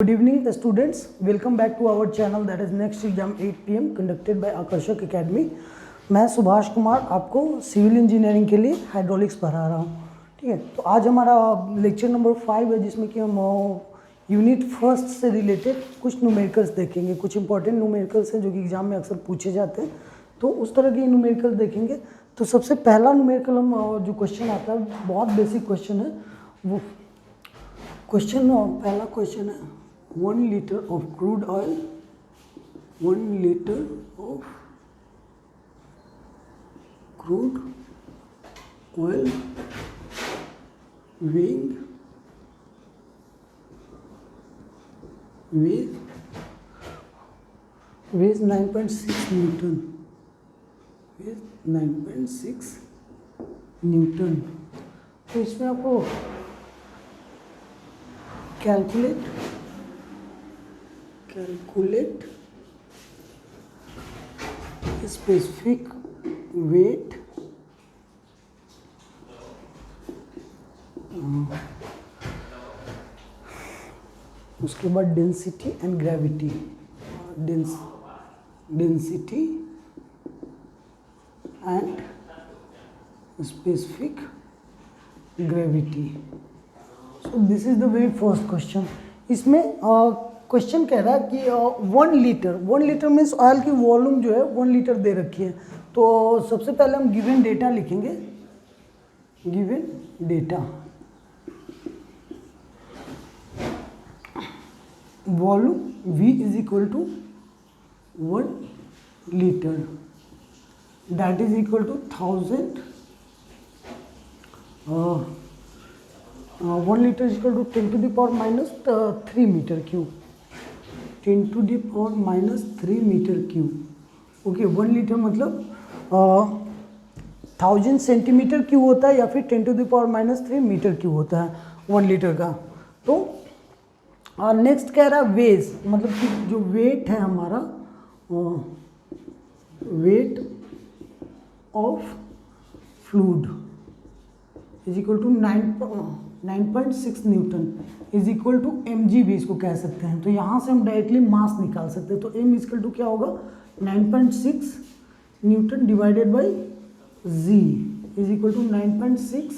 Good evening students, welcome back to our channel that is next exam 8 PM conducted by आकर्षक academy. मैं सुभाष कुमार आपको civil engineering के लिए hydraulics पढ़ा रहा हूँ। ठीक है, तो आज हमारा लेक्चर नंबर 5 है जिसमें कि हम यूनिट फर्स्ट से रिलेटेड कुछ न्यूमेरिकल्स देखेंगे। कुछ इंपॉर्टेंट न्यूमेरिकल्स हैं जो कि एग्जाम में अक्सर पूछे जाते हैं, तो उस तरह के न्यूमेरिकल्स देखेंगे। तो सबसे पहला न्यूमेरिकल हम जो क्वेश्चन आता है बहुत बेसिक क्वेश्चन है। वो क्वेश्चन पहला क्वेश्चन है 1 liter of crude oil, 1 liter of crude oil weighs 9.6 Newton, weighs 9.6 Newton। तो इसमें आपको कैलकुलेट specific weight उसके बाद density and gravity, density and specific gravity. So this is the very first question. इसमें question कह रहा है कि 1 लीटर मीन्स ऑयल की वॉल्यूम जो है 1 लीटर दे रखी है। तो सबसे पहले हम गिवन डेटा लिखेंगे। Given data volume V is equal to 1 litre, that is equal to 1000 1 litre is equal to 10 to the power minus 3 metre cube, 10 to the power minus 3 metre cube. Okay, 1 litre मतलब 1000 centimetre cube होता है या फिर 10 to the power minus 3 metre cube होता है 1 litre का। तो next कह रहा है वेज, मतलब कि जो वेट है हमारा, weight of fluid is equal to 9.6 newton is equal to mg भी इसको कह सकते हैं। तो यहाँ से हम डायरेक्टली मास निकाल सकते हैं। तो m इज इक्वल टू क्या होगा 9.6 newton divided by g is equal to 9.6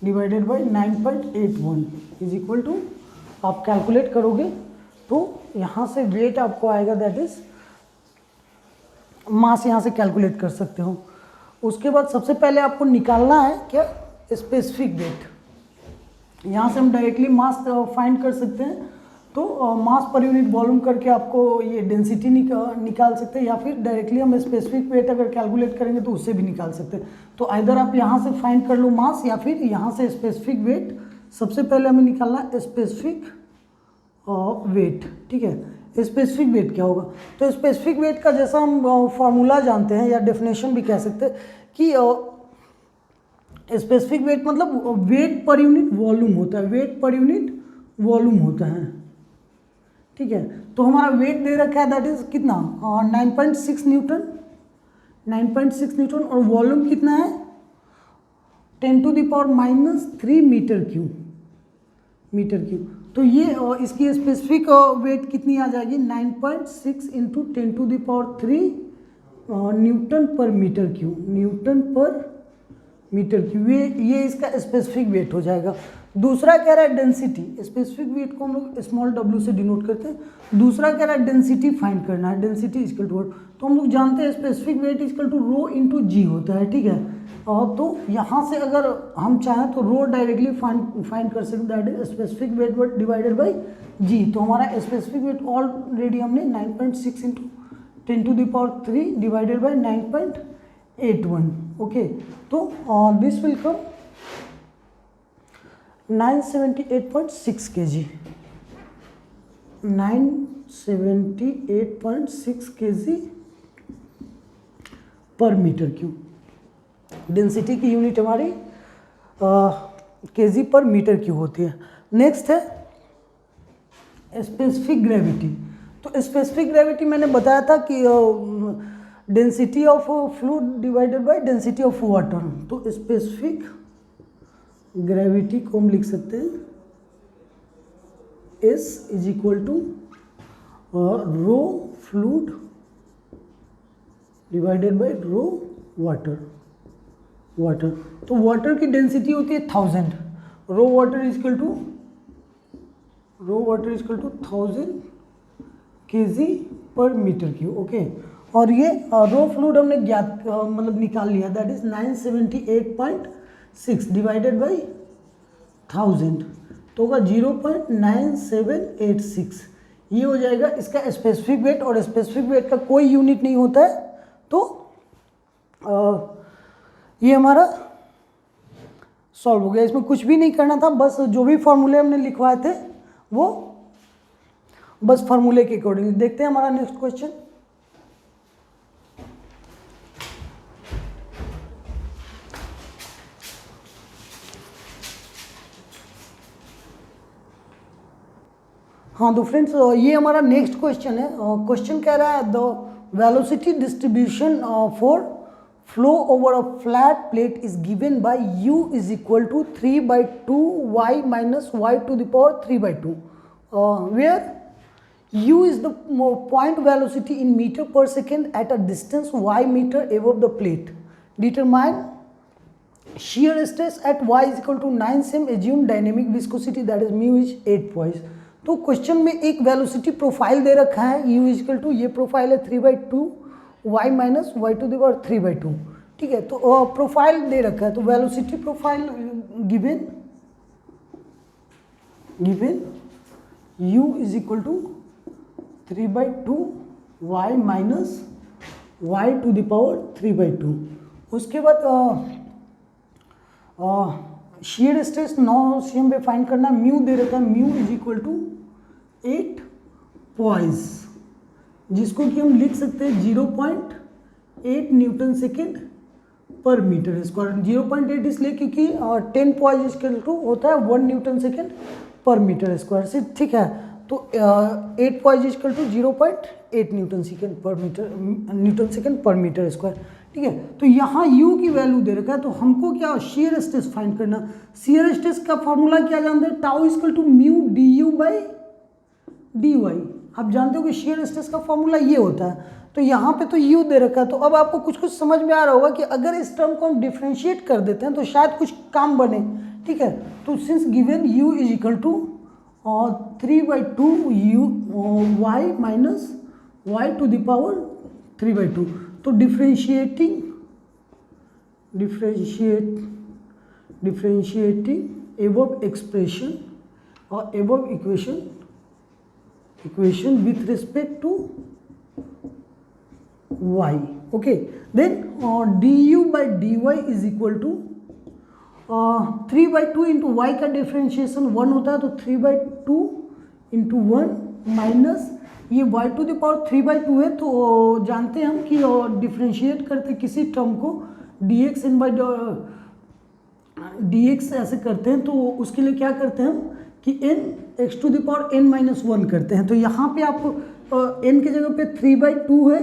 divided by 9.81 is equal to, आप कैलकुलेट करोगे तो यहाँ से वेट आपको आएगा, दैट इज मास यहाँ से कैलकुलेट कर सकते हो। उसके बाद सबसे पहले आपको निकालना है क्या, स्पेसिफिक वेट। यहाँ से हम डायरेक्टली मास फाइंड कर सकते हैं। तो मास पर यूनिट वॉल्यूम करके आपको ये डेंसिटी निकाल सकते हैं, या फिर डायरेक्टली हम स्पेसिफिक वेट अगर कैलकुलेट करेंगे तो उससे भी निकाल सकते हैं। तो आइदर आप यहाँ से फाइंड कर लो मास या फिर यहाँ से स्पेसिफिक वेट। सबसे पहले हमें निकालना है स्पेसिफिक वेट। ठीक है, स्पेसिफिक वेट क्या होगा, तो स्पेसिफिक वेट का जैसा हम फॉर्मूला जानते हैं या डेफिनेशन भी कह सकते हैं कि स्पेसिफिक वेट मतलब वेट पर यूनिट वॉल्यूम होता है, वेट पर यूनिट वॉल्यूम होता है। ठीक है, तो हमारा वेट दे रखा है दैट इज कितना 9.6 न्यूटन, 9.6 न्यूटन, और वॉल्यूम कितना है 10 to the power minus 3 metre cube. तो ये इसकी स्पेसिफिक वेट कितनी आ जाएगी 9.6 into 10 to the power 3 newton per metre cube, newton per metre cube. ये इसका स्पेसिफिक वेट हो जाएगा। दूसरा कह रहा है डेंसिटी, स्पेसिफिक वेट को हम लोग स्मॉल w से डिनोट करते हैं। दूसरा कह रहा है डेंसिटी फाइंड करना है, डेंसिटी इक्वल टू, तो हम लोग जानते हैं specific weight equal to rho into g होता है। ठीक है, तो यहाँ से अगर हम चाहें तो रो डायरेक्टली फाइंड कर सकते हैं, that is specific weight divided by g. तो हमारा स्पेसिफिक वेट ऑलरेडी हमने 9.6 into 10 to the power 3 divided by 9.81। Okay, तो this will come 978.6 kg, 978.6 kg per metre cube. Density की यूनिट हमारी kg पर मीटर क्यूब होती है। Next है specific gravity. तो स्पेसिफिक ग्रेविटी मैंने बताया था कि density of fluid divided by density of water. तो स्पेसिफिक ग्रेविटी को हम लिख सकते हैं S is equal to rho fluid divided by rho water. तो वाटर की डेंसिटी होती है 1000, rho water is equal to 1000 kg per metre cube. Okay, और ये रो फ्लूइड हमने ज्ञात मतलब निकाल लिया, दैट इज 978.6 डिवाइडेड बाई 1000, तो होगा 0.9786। ये हो जाएगा इसका स्पेसिफिक वेट, और स्पेसिफिक वेट का कोई यूनिट नहीं होता है। तो ये हमारा सॉल्व हो गया। इसमें कुछ भी नहीं करना था, बस जो भी फॉर्मूले हमने लिखवाए थे वो बस फॉर्मूले के अकॉर्डिंग। देखते हैं हमारा नेक्स्ट क्वेश्चन। हाँ तो फ्रेंड्स, ये हमारा नेक्स्ट क्वेश्चन है। क्वेश्चन कह रहा है the velocity distribution for flow over a flat plate is given by u is equal to 3/2y minus y to the power 3/2, where u is the point velocity in meter per second at a distance y meter above the plate. Determine shear stress at y is equal to 9 cm. Assume dynamic viscosity that is mu is 8 poise. तो question में एक velocity profile दे रखा है, u is equal to, ये profile है 3/2 y minus y to the power 3/2। ठीक है, तो प्रोफाइल दे रखा है, तो velocity profile given u is equal to 3/2 y minus y to the power 3/2। उसके बाद शेयर स्ट्रेस 9 cm पे फाइंड करना, म्यू दे रखा है, mu is equal to 8 poise, जिसको कि हम लिख सकते हैं 0.8 न्यूटन सेकेंड पर मीटर स्क्वायर। 0.8 इसलिए क्योंकि 10 पॉइस इक्वल टू होता है 1 न्यूटन सेकेंड पर मीटर स्क्वायर से। ठीक है, तो 8 poise equal to 0.8 newton second पर मीटर स्क्वायर। ठीक है, तो यहाँ u की वैल्यू दे रखा है, तो हमको क्या शेयर स्ट्रेस फाइंड करना। शेयर स्ट्रेस का फॉर्मूला क्या जानते हैं, tau equal to mu du by dy। आप जानते हो कि शेयर स्ट्रेस का फॉर्मूला ये होता है, तो यहाँ पे तो u दे रखा है। तो अब आपको कुछ कुछ समझ में आ रहा होगा कि अगर इस टर्म को हम डिफ्रेंशिएट कर देते हैं तो शायद कुछ काम बने। ठीक है, तो since given u is equal to 3/2 u y minus y to the power 3/2, तो डिफ्रेंशिएटिंग एबव एक्सप्रेशन और above equation with respect to y। Okay, then du by dy is equal to 3/2 into y का differentiation 1 होता है, तो 3/2 into 1 minus ये y to the power 3/2 है। तो जानते हैं हम कि डिफ्रेंशिएट करते किसी टर्म को dx n बाई dx ऐसे करते हैं, तो उसके लिए क्या करते हैं हम कि n x to the power n minus 1 करते हैं। तो यहाँ पे आपको n की जगह पे 3/2 है,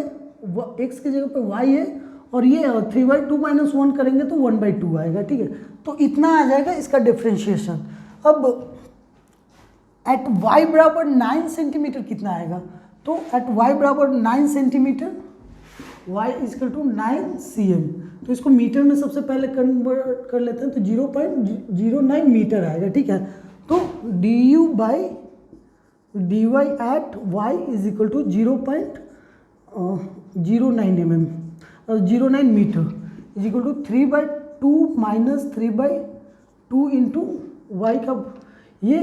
x की जगह पे y है, और ये 3/2 माइनस 1 करेंगे तो 1/2 आएगा। ठीक है, तो इतना आ जाएगा इसका डिफ्रेंशिएशन। अब एट y बराबर 9 सेंटीमीटर कितना आएगा, तो एट y बराबर 9 centimetre, y is equal to 9 cm, तो इसको मीटर में सबसे पहले कन्वर्ट कर लेते हैं, तो 0.09 मीटर आएगा। ठीक है, तो du by dy at y is equal to 0.09 metre is equal to 3/2 minus 3/2 into y का ये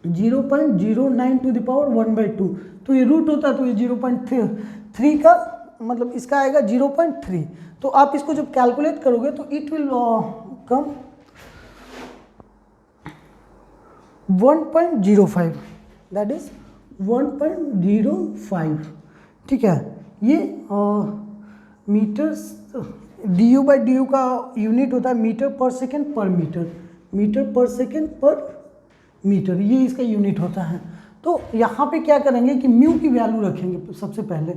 0.09 टू द पावर 1/2, तो ये रूट होता है, तो ये 0.3 का मतलब इसका आएगा 0.3। तो आप इसको जब कैलकुलेट करोगे तो it will come 1.05, that is 1.05। ठीक है, ये मीटर्स du बाई डी का यूनिट होता है मीटर पर सेकेंड पर मीटर, ये इसका यूनिट होता है। तो यहाँ पे क्या करेंगे कि म्यू की वैल्यू रखेंगे सबसे पहले।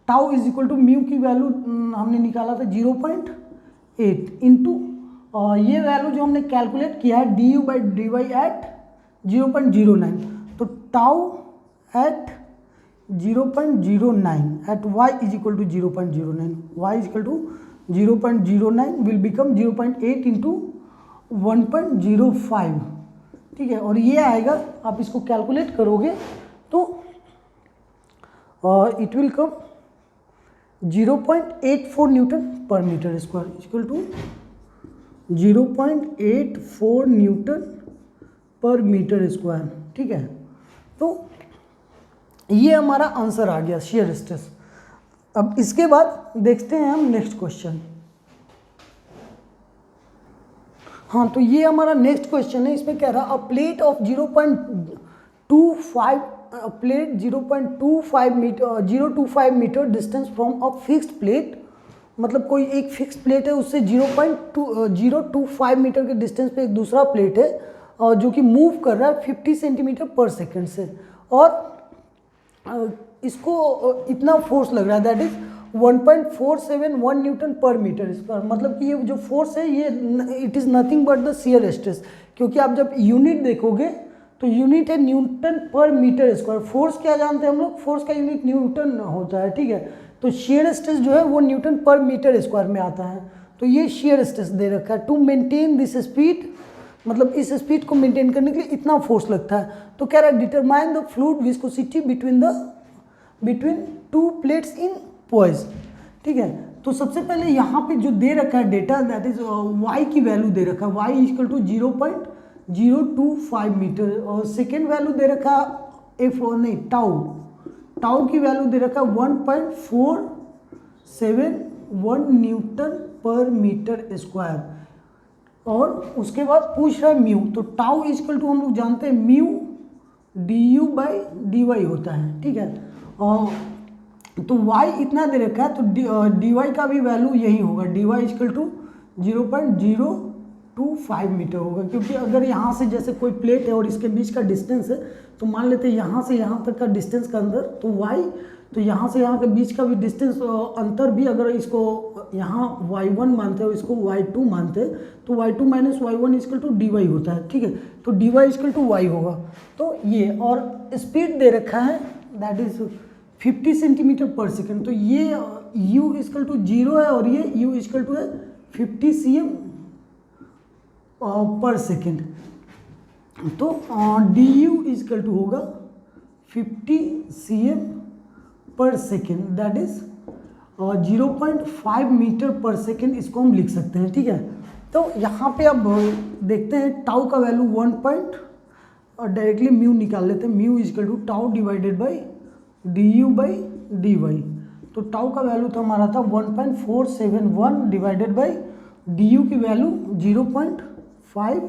Tau is equal to mu की वैल्यू हमने निकाला था 0.8 इंटू ये वैल्यू जो हमने कैलकुलेट किया है du by dy at 0.09, tau at 0.09 at y is equal to 0.09, y is equal to 0.09 will become 0.8 into 1.05, ठीक है। और ये आएगा, आप इसको कैलकुलेट करोगे तो it will come 0.84 newton per metre square equal to 0.84 newton per metre square, ठीक है। तो ये हमारा आंसर आ गया शियर स्ट्रेस। अब इसके बाद देखते हैं हम नेक्स्ट क्वेश्चन। हाँ, तो ये हमारा नेक्स्ट क्वेश्चन है। इसमें कह रहा a plate of 0.25 metre distance from a fixed plate, मतलब कोई एक फिक्स प्लेट है, उससे 0.025 मीटर के डिस्टेंस पे एक दूसरा प्लेट है जो कि मूव कर रहा है 50 सेंटीमीटर पर सेकेंड से, और इसको इतना फोर्स लग रहा है, that is 1.471 Newton per metre square. मतलब कि ये जो फोर्स है ये it is nothing but the shear stress, क्योंकि आप जब यूनिट देखोगे तो यूनिट है Newton per metre square. Force क्या जानते हैं हम लोग, फोर्स का यूनिट न्यूटन होता है, ठीक है। तो शियर स्ट्रेस जो है वो न्यूटन पर मीटर स्क्वायर में आता है। तो ये शियर स्ट्रेस दे रखा है। टू मेंटेन दिस स्पीड, मतलब इस स्पीड को मेंटेन करने के लिए इतना फोर्स लगता है। तो कह रहा है determine the fluid viscosity between two plates in poise, ठीक है। तो सबसे पहले यहाँ पे जो दे रखा है डेटा, दैट इज y की वैल्यू दे रखा है, y इक्वल टू 0.025 मीटर, और सेकेंड वैल्यू दे रखा टाउ की वैल्यू दे रखा 1.471 न्यूटन पर मीटर स्क्वायर, और उसके बाद पूछ रहा है म्यू। तो टाउ इक्वल टू हम लोग जानते हैं म्यू du/dy होता है, ठीक है। और तो y इतना दे रखा है, तो dy का भी वैल्यू यही होगा, dy इक्वल टू 0.025 मीटर होगा, क्योंकि अगर यहाँ से जैसे कोई प्लेट है और इसके बीच का डिस्टेंस है, तो मान लेते हैं यहाँ से यहाँ तक का डिस्टेंस का अंदर, तो y, तो यहाँ से यहाँ के बीच का भी डिस्टेंस अंतर भी अगर इसको यहाँ y1 मानते हैं और इसको y2 मानते हैं, तो y2 minus y1 equal to dy होता है, ठीक है। तो dy इक्वल टू y होगा। तो ये, और स्पीड दे रखा है दैट इज 50 सेंटीमीटर पर सेकेंड। तो ये u इक्वल टू 0 है और ये u इक्वल टू है 50 cm पर सेकेंड। तो du इक्वल टू होगा 50 cm पर सेकेंड, दैट इज 0.5 मीटर पर सेकेंड, इसको हम लिख सकते हैं, ठीक है। तो यहाँ पे अब देखते हैं टाउ का वैल्यू 1 पॉइंट, और डायरेक्टली म्यू निकाल लेते हैं। Mu equal to tau divided by du/dy। तो टाउ का वैल्यू तो हमारा था 1.471 डिवाइडेड बाई du की वैल्यू 0.5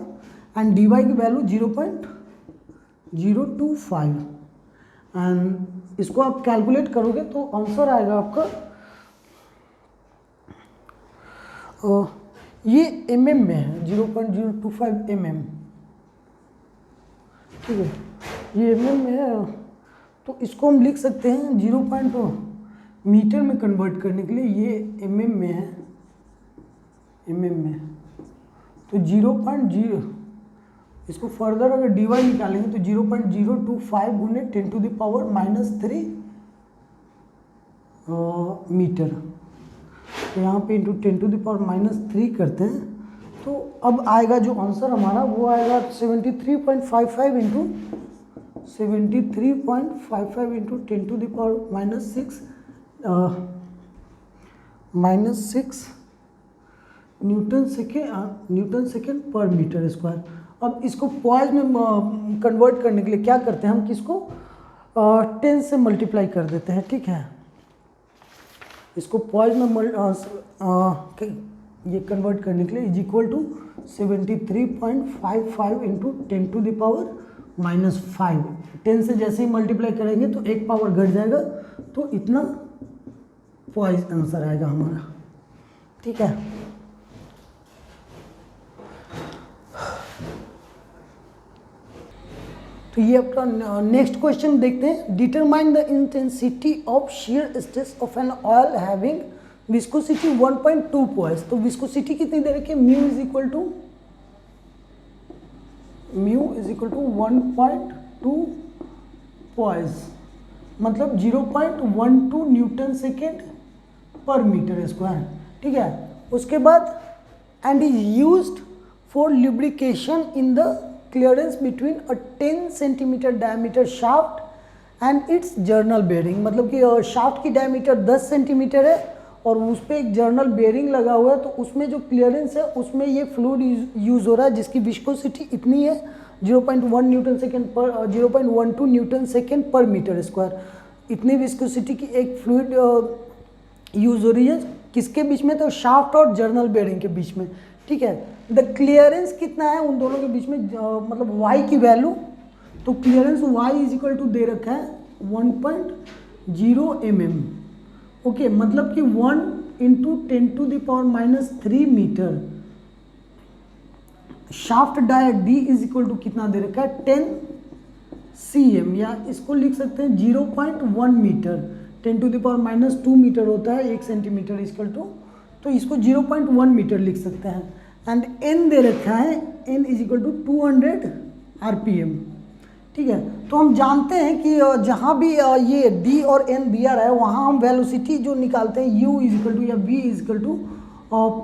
एंड dy की वैल्यू 0.025, एंड इसको आप कैलकुलेट करोगे तो आंसर आएगा आपका ये mm में है, 0.025 mm, ठीक है। ये mm में है, तो इसको हम लिख सकते हैं 0. मीटर में कन्वर्ट करने के लिए, ये mm में है, mm में, तो 0.0, इसको फर्दर अगर dy निकालेंगे तो 0.025 गुने 10 to the power -3 मीटर। तो यहाँ पे इंटू 10 to the power -3 करते हैं, तो अब आएगा जो आंसर हमारा वो आएगा 73.55 into 10 to the power -6 Newton second पर मीटर स्क्वायर। अब इसको पॉइज में कन्वर्ट करने के लिए क्या करते हैं हम, किसको 10 से मल्टीप्लाई कर देते हैं, ठीक है। इसको पॉइज में ये कन्वर्ट करने के लिए is equal to 73.55 into 10 to the power -5। 10 से जैसे ही मल्टीप्लाई करेंगे तो एक पावर घट जाएगा, तो इतना पॉइज आंसर आएगा हमारा, ठीक है। तो ये आपका नेक्स्ट क्वेश्चन देखते हैं। Determine the intensity of shear stress of an oil having viscosity 1.2 poise. तो विस्कोसिटी कितनी दे रखी है, mu is equal to 1.2 poise, मतलब 0.12 न्यूटन सेकेंड पर मीटर स्क्वायर, ठीक है। उसके बाद and is used for lubrication in the clearance between a 10 centimetre diameter shaft and its journal bearing, मतलब कि शाफ्ट की डायमीटर 10 सेंटीमीटर है और उस पर एक जर्नल बेयरिंग लगा हुआ है, तो उसमें जो क्लियरेंस है उसमें ये फ्लूइड यूज़ हो रहा है जिसकी विस्कोसिटी इतनी है 0.1 न्यूटन सेकेंड पर 0.12 न्यूटन सेकेंड पर मीटर स्क्वायर। इतनी विस्कोसिटी की एक फ्लूइड यूज़ हो रही है किसके बीच में, तो शाफ्ट और जर्नल बेयरिंग के बीच में, ठीक है। द क्लियरेंस कितना है उन दोनों के बीच में, मतलब y की वैल्यू, तो clearance y is equal to दे रखा है 1.0 mm, ओके, मतलब कि 1 into 10⁻³ metre. Shaft dia d is equal to कितना दे रखा है 10 cm, या इसको लिख सकते हैं 0.1 मीटर, 10⁻² मीटर होता है 1 सेंटीमीटर इक्वल टू, तो इसको 0.1 मीटर लिख सकते हैं। एंड n दे रखा है n is equal to 200 RPM, ठीक है। तो हम जानते हैं कि जहाँ भी ये d और n दिया रहा है वहाँ हम वेलोसिटी जो निकालते हैं u इज इक्वल टू या v is equal to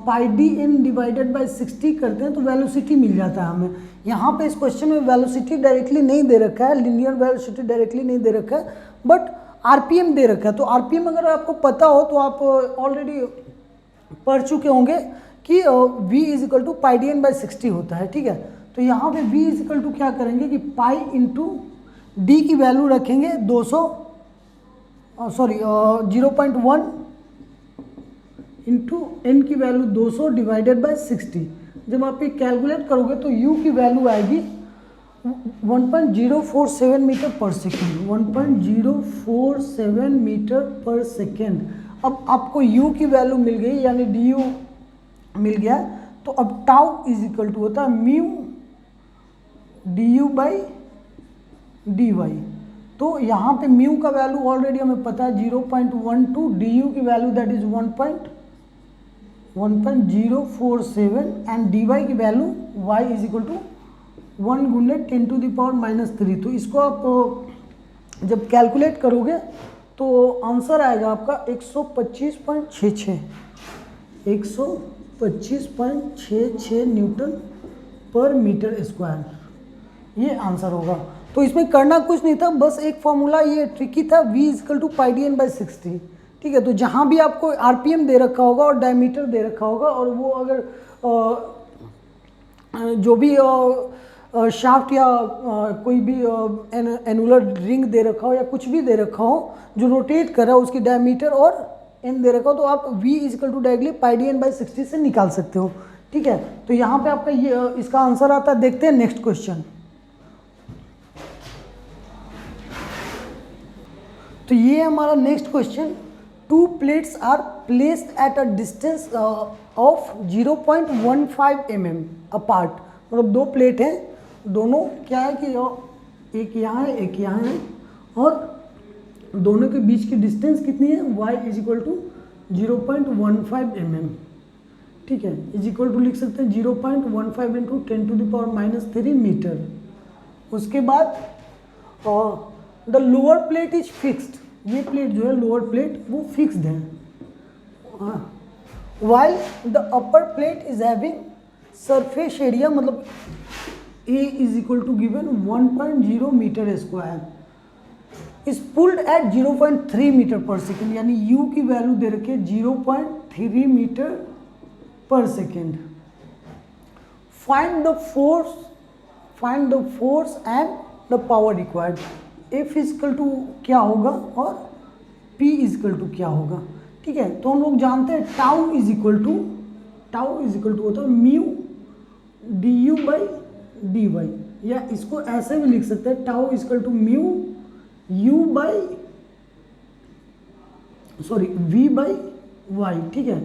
πdn divided by 60 करते हैं तो वेलोसिटी मिल जाता है हमें। यहाँ पे इस क्वेश्चन में वेलोसिटी डायरेक्टली नहीं दे रखा है, लिनियर वेलोसिटी डायरेक्टली नहीं दे रखा है, बट RPM दे रखा है। तो RPM अगर आपको पता हो तो आप ऑलरेडी पढ़ चुके होंगे कि v is equal to πdn by 60 होता है, ठीक है। तो यहाँ पे v इज इक्वल टू क्या करेंगे कि पाई इंटू डी की वैल्यू रखेंगे 0.1 इंटू n की वैल्यू 200 डिवाइडेड बाय 60। जब आप ये कैलकुलेट करोगे तो u की वैल्यू आएगी 1.047 मीटर पर सेकेंड, 1.047 मीटर पर सेकेंड। अब आपको u की वैल्यू मिल गई यानी du मिल गया, तो अब टाउ इज इक्वल टू होता है म्यू du बाई dy। तो यहाँ पे म्यू का वैल्यू ऑलरेडी हमें पता है 0.12, du की value that is 1.047 and dy की value y is equal to 1 गुने 10⁻³ तो इसको आप जब कैलकुलेट करोगे तो आंसर आएगा आपका 125.66 न्यूटन पर मीटर स्क्वायर, ये आंसर होगा। तो इसमें करना कुछ नहीं था, बस एक फॉर्मूला ये ट्रिकी था, v is equal to πdn by 60, ठीक है। तो जहाँ भी आपको RPM दे रखा होगा और डायमीटर दे रखा होगा और वो अगर जो भी शाफ्ट या कोई भी एनुलर रिंग दे रखा हो या कुछ भी दे रखा हो जो रोटेट कर रहा है उसकी डायमीटर और n दे रखा हो तो आप v is equal to directly πdn by 60 से निकाल सकते हो, ठीक है। तो यहाँ पे आपका ये इसका आंसर आता है। देखते हैं नेक्स्ट क्वेश्चन। तो ये हमारा next question, 2 plates are placed at a distance of 0.15 mm apart, मतलब 2 प्लेट हैं, दोनों क्या है कि एक यहाँ है एक यहाँ है और दोनों के बीच की डिस्टेंस कितनी है y is equal to 0.15 mm, ठीक है। इज इक्वल टू लिख सकते हैं 0.15 इंटू 10⁻³ मीटर। उसके बाद the lower plate is fixed, ये प्लेट जो है लोअर प्लेट वो फिक्स्ड है, while the upper plate is having surface area, मतलब A is equal to given 1.0 metre square is pulled at 0.3 metre पर सेकेंड, यानी u की वैल्यू दे रखी है 0.3 मीटर पर second. Find the force and the power required. F is equal to क्या होगा और P इजकल टू क्या होगा, ठीक है। तो हम लोग जानते हैं टाउ इज इक्वल टू होता है म्यू du बाई dy, या इसको ऐसे भी लिख सकते हैं tau is equal to mu u by v by y, ठीक है।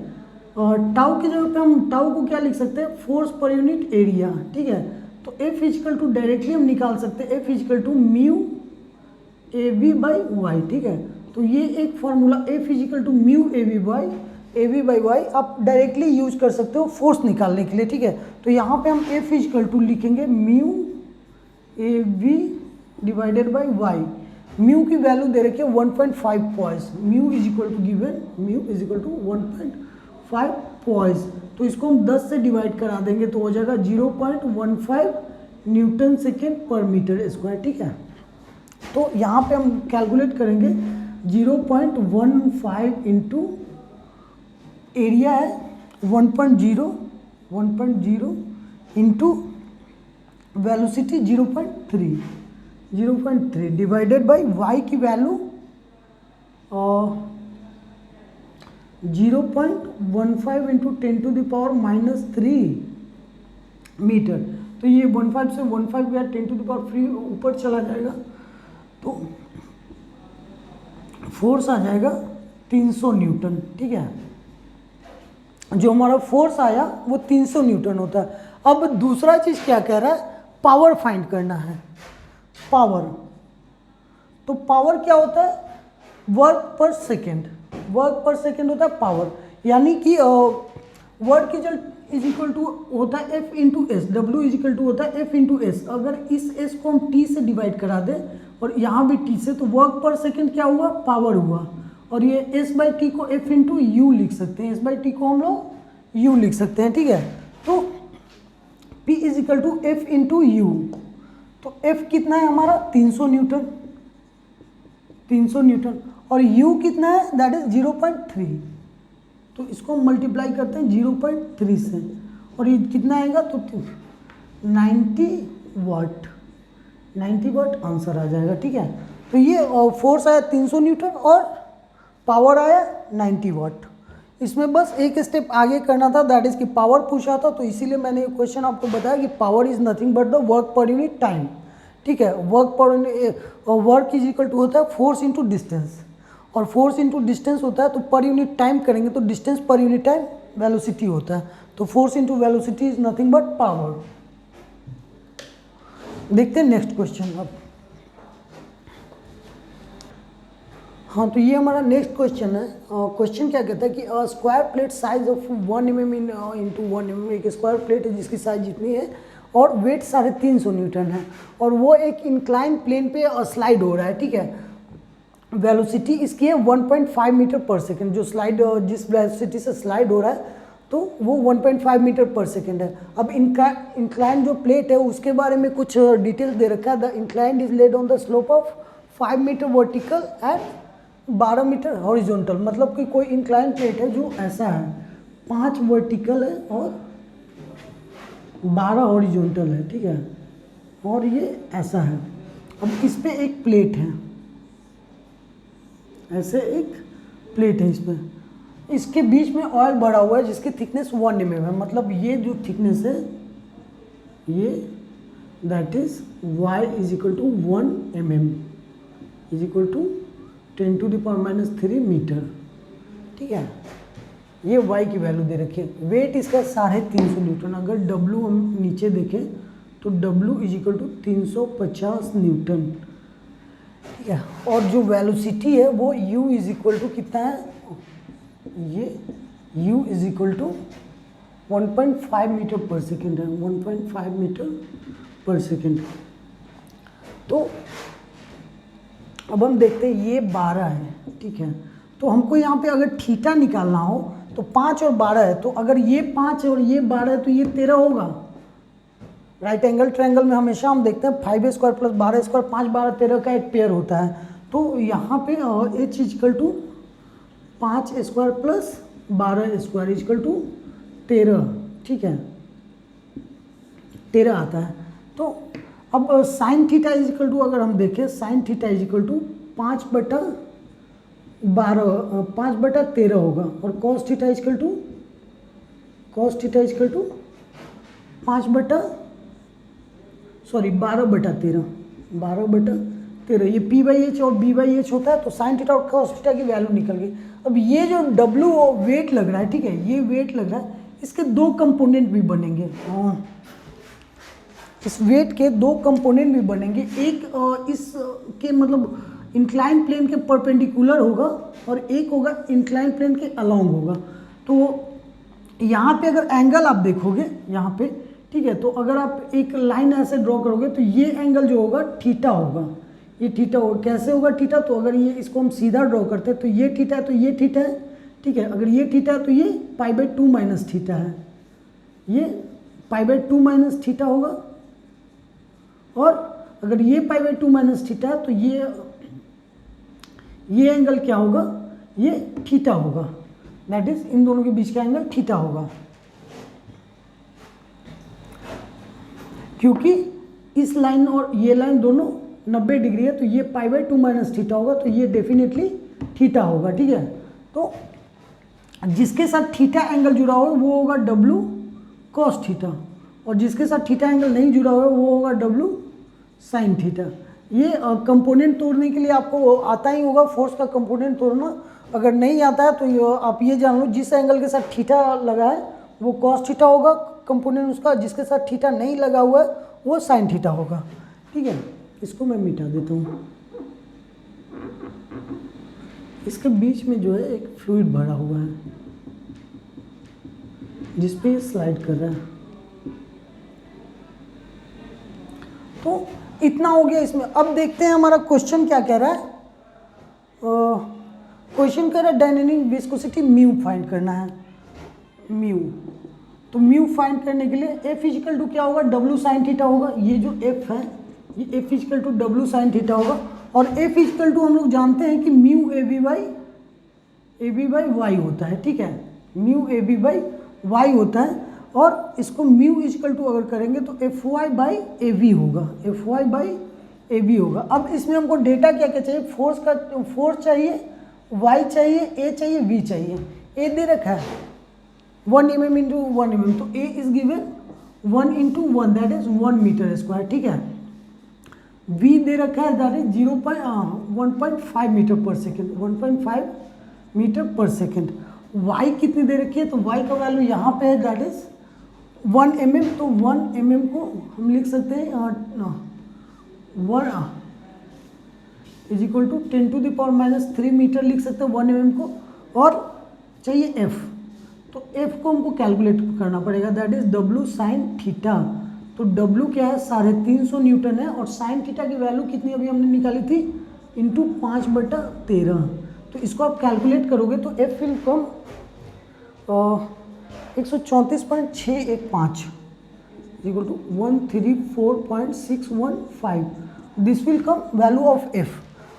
और टाउ की जगह पे हम टाउ को क्या लिख सकते हैं, फोर्स पर यूनिट एरिया, ठीक है। तो F इजकल टू डायरेक्टली हम निकाल सकते हैं F is equal to mu av by y, ठीक है। तो ये एक formula F is equal to mu av by y आप डायरेक्टली यूज कर सकते हो फोर्स निकालने के लिए, ठीक है। तो यहाँ पे हम F इजकल टू लिखेंगे mu av divided by y। Mu की वैल्यू दे रखी है 1.5 poise, mu is equal to given, mu is equal to 1.5 poise. तो इसको हम 10 से डिवाइड करा देंगे तो हो जाएगा 0.15 न्यूटन सेकेंड पर मीटर स्क्वायर। ठीक है, तो यहाँ पे हम कैलकुलेट करेंगे 0.15 इंटू एरिया है 1.0 into velocity 0.3 divided by Y की वैल्यू 0.15 इंटू 10⁻³ मीटर। तो ये 15 से 15 या 10³ ऊपर चला जाएगा तो फोर्स आ जाएगा 300 न्यूटन। ठीक है, जो हमारा फोर्स आया वो 300 न्यूटन होता है। अब दूसरा चीज़ क्या कह रहा है, पावर फाइंड करना है। पावर, तो पावर क्या होता है, वर्क पर सेकेंड, वर्क पर सेकेंड होता है पावर, यानी कि वर्क की जो इज इक्वल टू होता है F into S, W is equal to होता है F इंटू एस। अगर इस S को हम T से डिवाइड करा दें और यहाँ भी T से, तो वर्क पर सेकेंड क्या हुआ, पावर हुआ। और ये S/T को F इंटू यू लिख सकते हैं, S/T को हम लोग U लिख सकते हैं। ठीक है, तो P is equal to F into U. तो F कितना है हमारा 300 न्यूटन, 300 न्यूटन, और U कितना है, दैट इज 0.3। तो इसको मल्टीप्लाई करते हैं 0.3 से, और ये कितना आएगा, तो 90 वाट, 90 वाट आंसर आ जाएगा। ठीक है, तो ये फोर्स आया 300 न्यूटन और पावर आया 90 वाट। इसमें बस एक स्टेप आगे करना था, दैट इज कि पावर पूछा था, तो इसीलिए मैंने ये क्वेश्चन आपको बताया कि power is nothing but the work per unit time. ठीक है, वर्क इज इक्वल टू होता है फोर्स इंटू डिस्टेंस, और फोर्स इंटू डिस्टेंस होता है तो पर यूनिट टाइम करेंगे तो distance per unit time velocity होता है। तो force into velocity is nothing but power. देखते हैं नेक्स्ट क्वेश्चन अब। हाँ, तो ये हमारा नेक्स्ट क्वेश्चन है। क्वेश्चन क्या कहता है कि square plate size of 1 mm into 1 mm, एक स्क्वायर प्लेट है जिसकी साइज जितनी है और वेट 350 न्यूटन है, और वो एक इंक्लाइन प्लेन पे स्लाइड हो रहा है। ठीक है, वेलोसिटी इसकी है 1.5 मीटर पर सेकेंड, जो स्लाइड जिस वेलोसिटी से स्लाइड हो रहा है तो वो 1.5 मीटर पर सेकेंड है। अब इंक्लाइन जो प्लेट है उसके बारे में कुछ डिटेल्स दे रखा है। The incline is laid on the slope of 5 metre vertical and 12 metre horizontal, मतलब कि कोई इंक्लाइन प्लेट है जो ऐसा है, 5 वर्टिकल है और 12 हॉरिजॉन्टल है। ठीक है, और ये ऐसा है। अब इस पे एक प्लेट है, ऐसे एक प्लेट है, इस पे इसके बीच में ऑयल भरा हुआ है जिसकी थिकनेस 1 mm है। मतलब ये जो थिकनेस है ये that is y is equal to 1 mm is equal to 10⁻³ metre. ठीक है, ये y की वैल्यू दे रखी है। वेट इसका 350 न्यूटन। अगर W हम नीचे देखें तो W is equal to 350 newton. ठीक है, और जो वेलोसिटी है वो u इज इक्वल टू कितना है, ये u is equal to 1.5 metre पर सेकेंड है, 1.5 मीटर पर सेकेंड। तो अब हम देखते हैं ये 12 है। ठीक है, तो हमको यहाँ पे अगर थीटा निकालना हो तो 5 और 12 है, तो अगर ये 5 और ये 12 है तो ये 13 होगा। राइट एंगल ट्रायंगल में हमेशा हम देखते हैं 5a² + 12a², 5 12 13 का एक पेयर होता है। तो यहाँ पे h equal to 5a² + 12a² equal to 13। ठीक है, 13 आता है। तो अब sine theta is equal to, अगर हम देखें sine theta is equal to 5/13 होगा, और cos theta is equal to 12/13 ये p/h और b/h होता है। तो साइन थीटा और कॉस थीटा की वैल्यू निकल गई। अब ये जो W वेट लग रहा है, ठीक है, ये वेट लग रहा है, इसके 2 कंपोनेंट भी बनेंगे। इस वेट के 2 कंपोनेंट भी बनेंगे। एक इसके मतलब इंक्लाइन प्लेन के परपेंडिकुलर होगा और एक होगा इंक्लाइन प्लेन के अलोंग होगा। तो यहाँ पे अगर एंगल आप देखोगे यहाँ पे, ठीक है, तो अगर आप एक लाइन ऐसे ड्रॉ करोगे तो ये एंगल जो होगा थीटा होगा, ये थीटा होगा। कैसे होगा थीटा? तो अगर ये इसको हम सीधा ड्रॉ करते हैं तो ये थीटा है तो ये थीटा है, ठीक है। अगर ये थीटा है तो ये π/2 माइनस थीटा है, ये π/2 माइनस थीटा होगा। और अगर ये π/2 माइनस थीटा है तो ये एंगल क्या होगा? ये थीटा होगा। दैट इज इन दोनों के बीच का एंगल थीटा होगा, क्योंकि इस लाइन और ये लाइन दोनों 90 डिग्री है, तो ये π/2 माइनस थीटा होगा, तो ये डेफिनेटली थीटा होगा, ठीक है। तो जिसके साथ थीटा एंगल जुड़ा हुआ है वो होगा W cos थीटा, और जिसके साथ थीटा एंगल नहीं जुड़ा हुआ है वो होगा W sin थीटा। ये कंपोनेंट तोड़ने के लिए आपको आता ही होगा, फोर्स का कंपोनेंट तोड़ना। अगर नहीं आता है तो आप ये जान लो, जिस एंगल के साथ थीटा लगा है वो cos थीटा होगा कंपोनेंट उसका, जिसके साथ थीटा नहीं लगा हुआ है वो sin थीटा होगा, ठीक है। इसको मैं मिटा देता हूँ। इसके बीच में जो है एक फ्लूइड भरा हुआ है जिस पे ये स्लाइड कर रहा है। तो इतना हो गया इसमें। अब देखते हैं हमारा क्वेश्चन क्या कह रहा है। क्वेश्चन कह रहा है डायनेमिक विस्कोसिटी म्यू फाइंड करना है, म्यू। तो म्यू फाइंड करने के लिए F इक्वल टू क्या होगा? W sin थीटा होगा। ये जो F है ये F equal to W sin theta होगा, और F इक्वल टू हम लोग जानते हैं कि म्यू AB बाई वाई होता है, ठीक है। म्यू AB बाई वाई होता है, और इसको म्यू इक्वल टू अगर करेंगे तो FY बाई AB होगा, FY बाई AB होगा। अब इसमें हमको डेटा क्या क्या चाहिए? फोर्स चाहिए, Y चाहिए, A चाहिए, V चाहिए। A दे रखा है 1 mm इंटू 1 mm, तो A is given 1 into 1 that is 1 metre square, ठीक है। V दे रखा है दैट इज 1.5 मीटर पर सेकेंड, 1.5 मीटर पर सेकेंड। Y कितनी दे रखी है? तो Y का वैल्यू यहाँ पे है दैट इज 1 mm, तो 1 mm को हम लिख सकते हैं 1 इज इक्वल टू 10⁻³ मीटर लिख सकते हैं 1 mm को। और चाहिए F, तो F को हमको कैलकुलेट करना पड़ेगा that is W sin theta. तो W क्या है? 350 न्यूटन है, और sin थीटा की वैल्यू कितनी अभी हमने निकाली थी? इंटू 5/13। तो इसको आप कैलकुलेट करोगे तो F will come 134.615 equal to 134.615। This will come value of F।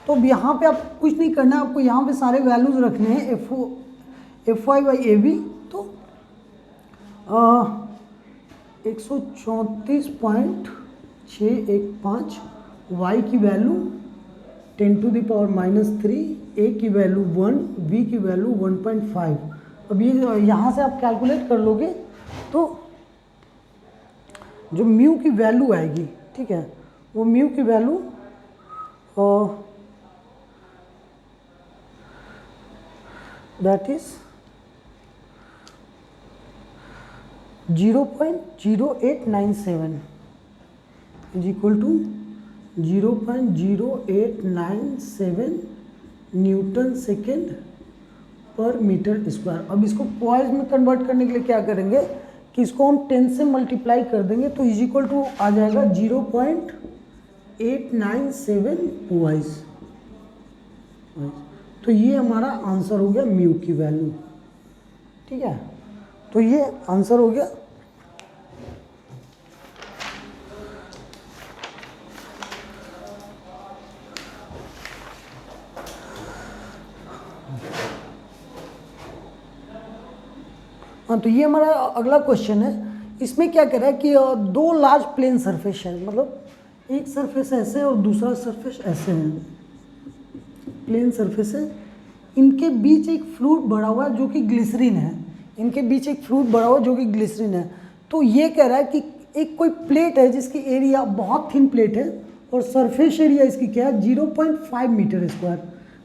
तो अब यहाँ पे आप कुछ नहीं करना है, आपको यहाँ पे सारे वैल्यूज रखने हैं FY बाई AB। तो 134.615, Y की वैल्यू 10⁻³ A की वैल्यू 1, V की वैल्यू 1.5। अब ये यहाँ से आप कैलकुलेट कर लोगे तो जो म्यू की वैल्यू आएगी, ठीक है, वो म्यू की value that is 0.0897 is equal to 0.0897 newton second पर मीटर स्क्वायर। अब इसको पॉइंट में कन्वर्ट करने के लिए क्या करेंगे कि इसको हम 10 से मल्टीप्लाई कर देंगे, तो इज इक्वल टू आ जाएगा 0.897 पॉइंट। तो ये हमारा आंसर हो गया म्यू की वैल्यू, ठीक है। तो ये आंसर हो गया। हाँ, तो ये हमारा अगला क्वेश्चन है। इसमें क्या कह रहा है कि दो लार्ज प्लेन सरफेस है, मतलब एक सरफेस ऐसे और दूसरा सरफेस ऐसे है, प्लेन सरफेस है। इनके बीच एक फ्लूइड भरा हुआ है जो कि ग्लिसरीन है, इनके बीच एक फ्लूइड भरा हुआ है जो कि ग्लिसरीन है। तो ये कह रहा है कि एक कोई प्लेट है जिसकी एरिया बहुत थिन प्लेट है और सरफेस एरिया इसकी क्या है 0.5 मीटर स्क्वायर।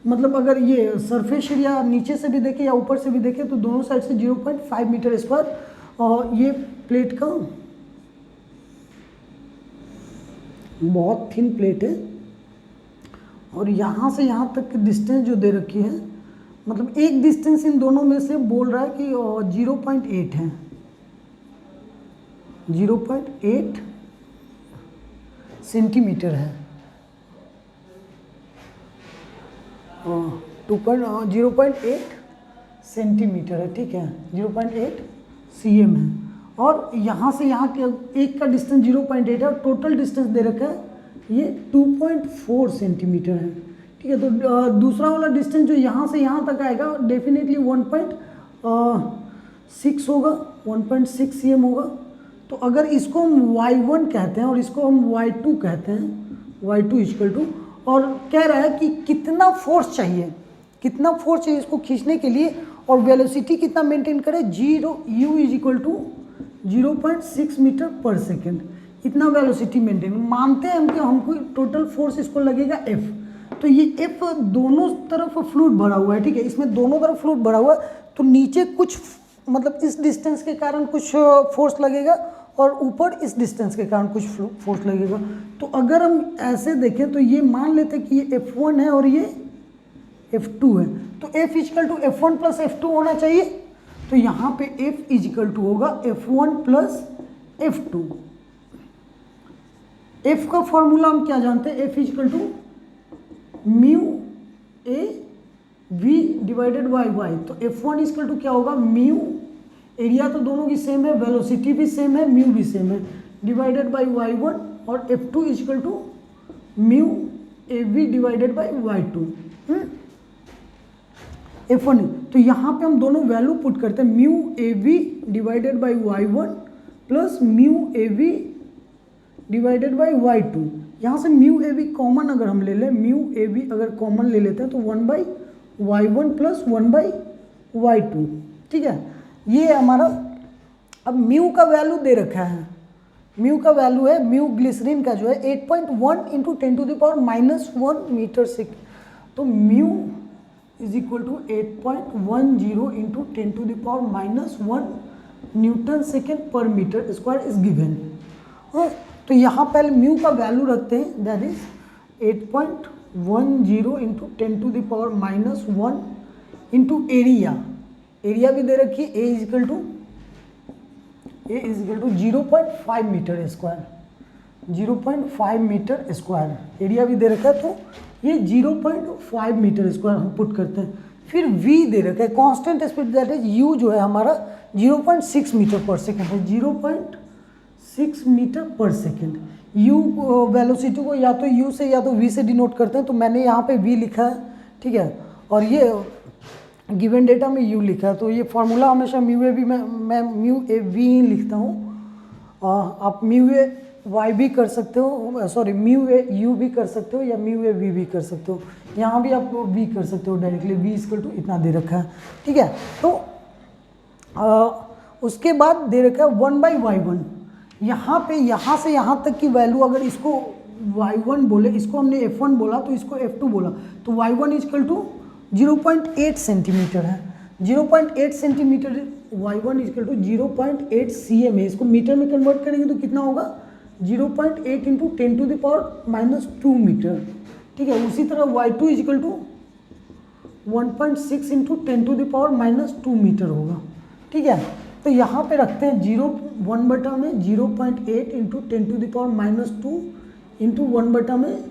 मतलब अगर ये सरफेस एरिया नीचे से भी देखें या ऊपर से भी देखें तो दोनों साइड से 0.5 मीटर स्क्वायर, और ये प्लेट का बहुत थिन प्लेट है, और यहाँ से यहाँ तक की डिस्टेंस जो दे रखी है, मतलब एक डिस्टेंस इन दोनों में से बोल रहा है कि 0.8 है, 0.8 सेंटीमीटर है, 0.8 सेंटीमीटर है, ठीक है, 0.8 cm है। और यहाँ से यहाँ के एक का डिस्टेंस 0.8 है और टोटल डिस्टेंस दे रखा है ये 2.4 सेंटीमीटर है, ठीक है। तो दूसरा वाला डिस्टेंस जो यहाँ से यहाँ तक आएगा डेफिनेटली 1.6 होगा, 1.6 cm होगा। तो अगर इसको हम y1 कहते हैं और इसको हम y2 कहते हैं, y2 इक्वल टू, और कह रहा है कि कितना फोर्स चाहिए, कितना फोर्स चाहिए इसको खींचने के लिए, और वेलोसिटी कितना मेंटेन करे, u is equal to 0.6 metre पर सेकेंड, इतना वेलोसिटी मेंटेन। मानते हैं हम कि हमको टोटल फोर्स इसको लगेगा F। तो ये F दोनों तरफ फ्लूइड भरा हुआ है, ठीक है, इसमें दोनों तरफ फ्लूइड भरा हुआ है, तो नीचे कुछ मतलब इस डिस्टेंस के कारण कुछ फोर्स लगेगा और ऊपर इस डिस्टेंस के कारण कुछ फोर्स लगेगा। तो अगर हम ऐसे देखें तो ये मान लेते हैं कि ये F1 है और ये F2 है, तो F equal to F1 plus F2 होना चाहिए। तो यहाँ पे F इक्वल टू होगा F1 प्लस F2। F का फॉर्मूला हम क्या जानते हैं, F equal to mu A V divided by Y. तो F1 इक्वल टू क्या होगा, म्यू, एरिया तो दोनों की सेम है, वेलोसिटी भी सेम है, म्यू भी सेम है, डिवाइडेड बाई y1, और F2 equal to mu A V divided by y2। F1, तो यहाँ पे हम दोनों वैल्यू पुट करते हैं, mu A V divided by y1 plus mu A V divided by y2। यहाँ से म्यू ए वी कॉमन अगर हम ले लें, म्यू ए वी अगर कॉमन ले लेते हैं तो 1 by y1 plus 1 by y2, ठीक है। ये है हमारा। अब म्यू का वैल्यू दे रखा है, म्यू का वैल्यू है, म्यू ग्लिसरीन का जो है 8.1 इंटू 10⁻⁻1 मीटर सेकेंड। तो mu is equal to 8.10 into 10⁻⁻1 newton second पर मीटर स्क्वायर इज गिवन। तो यहाँ पहले म्यू का वैल्यू रखते हैं, that is 8.10 into 10⁻⁻1 into area, area भी दे रखी है, A is equal to 0.5 metre square, 0.5 metre square area भी दे रखा है, तो ये 0.5 मीटर स्क्वायर हम पुट करते हैं। फिर v दे रखा है constant speed, that is u जो है हमारा 0.6 मीटर पर सेकेंड है, 0.6 मीटर पर सेकेंड। u वेलोसिटी को या तो u से या तो v से डिनोट करते हैं, तो मैंने यहाँ पे v लिखा है, ठीक है, और ये गिवन डेटा में u लिखा है। तो ये फार्मूला हमेशा म्यू ए वी मैं म्यू ए वी ही लिखता हूँ, आप म्यू ए वाई भी कर सकते हो, सॉरी म्यू ए यू भी कर सकते हो या म्यू ए वी भी कर सकते हो, यहाँ भी आप वी कर सकते हो डायरेक्टली, वी इक्वल टू इतना दे रखा है, ठीक है। तो उसके बाद दे रखा है 1 बाई y1। यहाँ पे यहाँ से यहाँ तक की वैल्यू, अगर इसको y1 बोले, इसको हमने f1 बोला तो इसको f2 बोला, तो y1 इक्वल टू 0.8 सेंटीमीटर है, 0.8 centimetre, y1 equal to 0.8 cm है। इसको मीटर में कन्वर्ट करेंगे तो कितना होगा, 0.8 इंटू 10⁻⁻2 मीटर, ठीक है। उसी तरह y2 equal to 1.6 into 10⁻⁻2 metre होगा, ठीक है। तो यहाँ पे रखते हैं 1 बटा में 0.8 इंटू 10⁻⁻2 इंटू 1 बटा में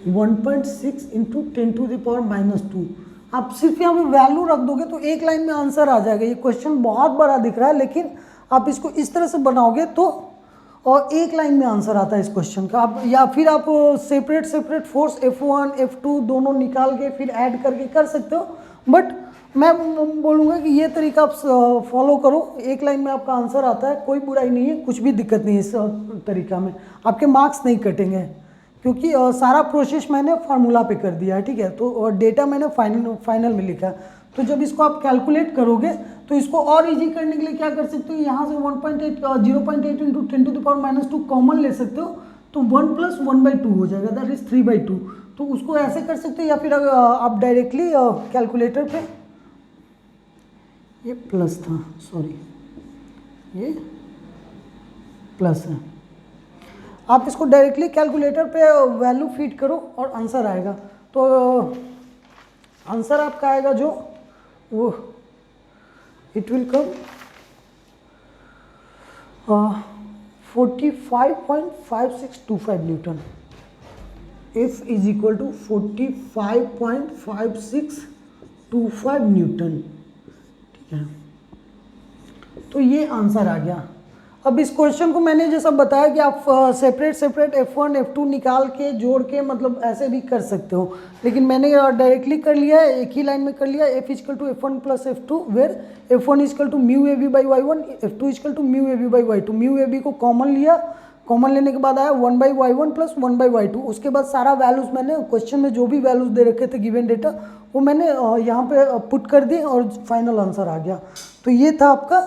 1.6 इंटू 10⁻⁻2। आप सिर्फ यहाँ पे वैल्यू रख दोगे तो एक लाइन में आंसर आ जाएगा। ये क्वेश्चन बहुत बड़ा दिख रहा है, लेकिन आप इसको इस तरह से बनाओगे तो और एक लाइन में आंसर आता है इस क्वेश्चन का। आप या फिर आप सेपरेट फोर्स F1 F2 दोनों निकाल के फिर ऐड करके कर सकते हो, बट मैं बोलूँगा कि ये तरीका आप फॉलो करो, एक लाइन में आपका आंसर आता है, कोई बुराई नहीं है, कुछ भी दिक्कत नहीं है इस तरीका में, आपके मार्क्स नहीं कटेंगे, क्योंकि सारा प्रोसेस मैंने फार्मूला पे कर दिया है, ठीक है। तो डेटा मैंने फाइनल में लिखा है। तो जब इसको आप कैलकुलेट करोगे तो इसको और इजी करने के लिए क्या कर सकते हो, यहाँ से 0.8 इंटू 10⁻⁻2 कॉमन ले सकते हो, तो 1 प्लस 1/2 हो जाएगा, दैट इज 3/2। तो उसको ऐसे कर सकते हो, या फिर आप डायरेक्टली कैलकुलेटर पे, ये प्लस था, सॉरी ये प्लस है, आप इसको डायरेक्टली कैलकुलेटर पे वैल्यू फीड करो और आंसर आएगा। तो आंसर आपका आएगा जो वो it will come 45.5625 newton, F is equal to 45.5625 newton. ठीक है, तो ये आंसर आ गया। अब इस क्वेश्चन को मैंने जैसा बताया कि आप सेपरेट F1 F2 निकाल के जोड़ के मतलब ऐसे भी कर सकते हो, लेकिन मैंने डायरेक्टली कर लिया है, एक ही लाइन में कर लिया। F is equal to F1 plus F2 where F1 is equal to mu AB by Y1, F2 is equal to mu AB by Y2। Mu AB को कॉमन लिया, कॉमन लेने के बाद आया 1 by Y1 plus 1 by Y2। उसके बाद सारा वैल्यूज़ मैंने क्वेश्चन में जो भी वैल्यूज़ दे रखे थे गिवन डेटा वो मैंने यहाँ पे पुट कर दिए और फाइनल आंसर आ गया। तो ये था आपका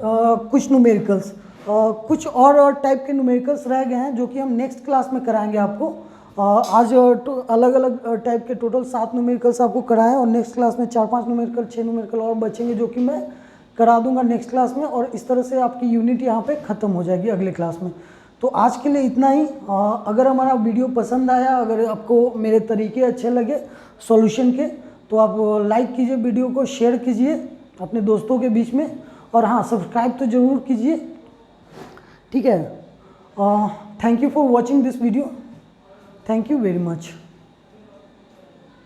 कुछ न्यूमेरिकल्स। कुछ और टाइप के न्यूमेरिकल्स रह गए हैं जो कि हम नेक्स्ट क्लास में कराएंगे आपको। आज अलग अलग टाइप के टोटल 7 न्यूमेरिकल्स आपको कराएं और नेक्स्ट क्लास में 4-5 न्यूमेरिकल 6 न्यूमेरिकल और बचेंगे जो कि मैं करा दूंगा नेक्स्ट क्लास में, और इस तरह से आपकी यूनिट यहाँ पे ख़त्म हो जाएगी अगले क्लास में। तो आज के लिए इतना ही। अगर हमारा वीडियो पसंद आया, अगर आपको मेरे तरीके अच्छे लगे सॉल्यूशन के, तो आप लाइक कीजिए, वीडियो को शेयर कीजिए अपने दोस्तों के बीच में, और हाँ सब्सक्राइब तो ज़रूर कीजिए। ठीक है, thank you for watching this video, thank you very much.